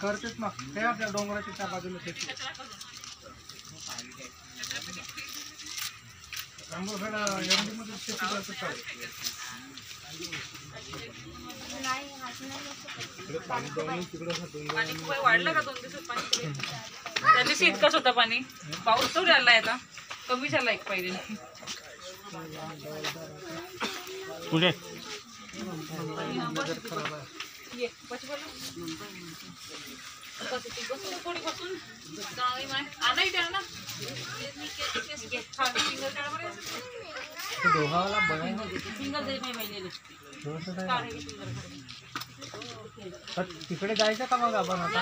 करतेच ना हे आपल्या डोंगराच्या त्या बाजूला शेती रामगडखेडा एवढीमध्ये शेती करतात. पाणी वाढलं का 2 दिवसात पाणी? त्या दिवशी इतकंच होतं पाणी. पाऊस तर आलाय आता, कमी झाला एक पहिले. पुढे तिकडे जायचं का मग आपण आता?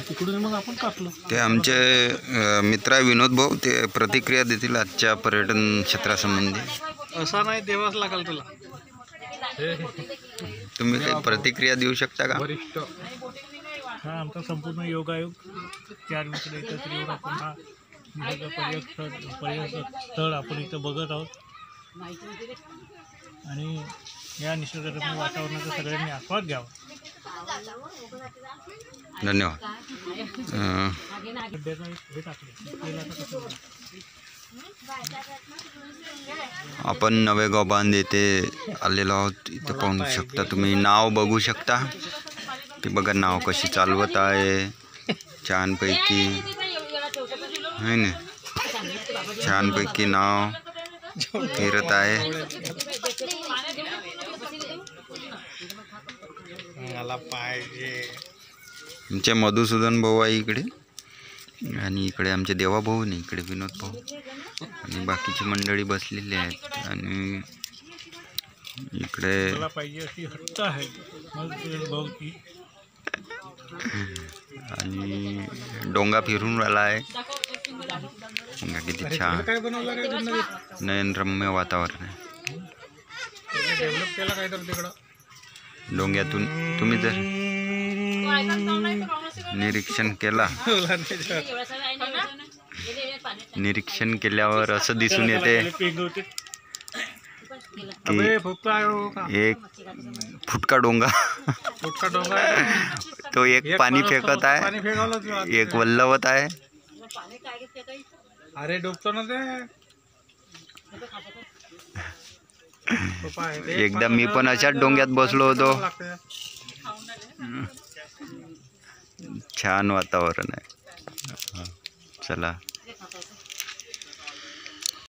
तिकडून मग आपण टाकलो. ते आमचे मित्र विनोद भाऊ ते प्रतिक्रिया देतील आजच्या पर्यटन क्षेत्रासंबंधी. असा नाही देवाच लागेल तुला. तुम्ही काही प्रतिक्रिया देऊ शकता का? वरिष्ठ हा आमचा संपूर्ण योग आयोग 4 मित्र एकत्र येऊन आपण हा पर्यटन स्थळ आपण इथं बघत आहोत आणि या निसर्गरम्य वातावरणाचा सगळ्यांनी आस्वाद घ्यावा. धन्यवाद. आपण नवेगाव बांध येथे आलेलो आहोत. इथे पाहू शकता तुम्ही, नाव बघू शकता. ते बघा नाव कशी चालवत आहे छानपैकी, है ना? छानपैकी नाव फिरत आहे. मला पाहिजे आमचे मधुसूदन भाऊ आहे इकडे, आणि इकडे आमचे देवा भाऊ नाही, इकडे विनोद भाऊ आणि बाकीची मंडळी बसलेली आहेत. आणि इकडे पाहिजे अशी हट्ट आहे आणि डोंगा फिरून राहिला आहे. किती छान नयनरम्य वातावरण आहे. डोंग्यातून तुम्ही जर निरीक्षण केल्यावर असं दिसून येते की एक फुटका डोंगा तो एक पाणी फेकत आहे, एक वल्लवत आहे. अरे डोबतो ना ते. एकदा मी पण अशाच डोंग्यात बसलो होतो. छान वातावरण आहे. चला.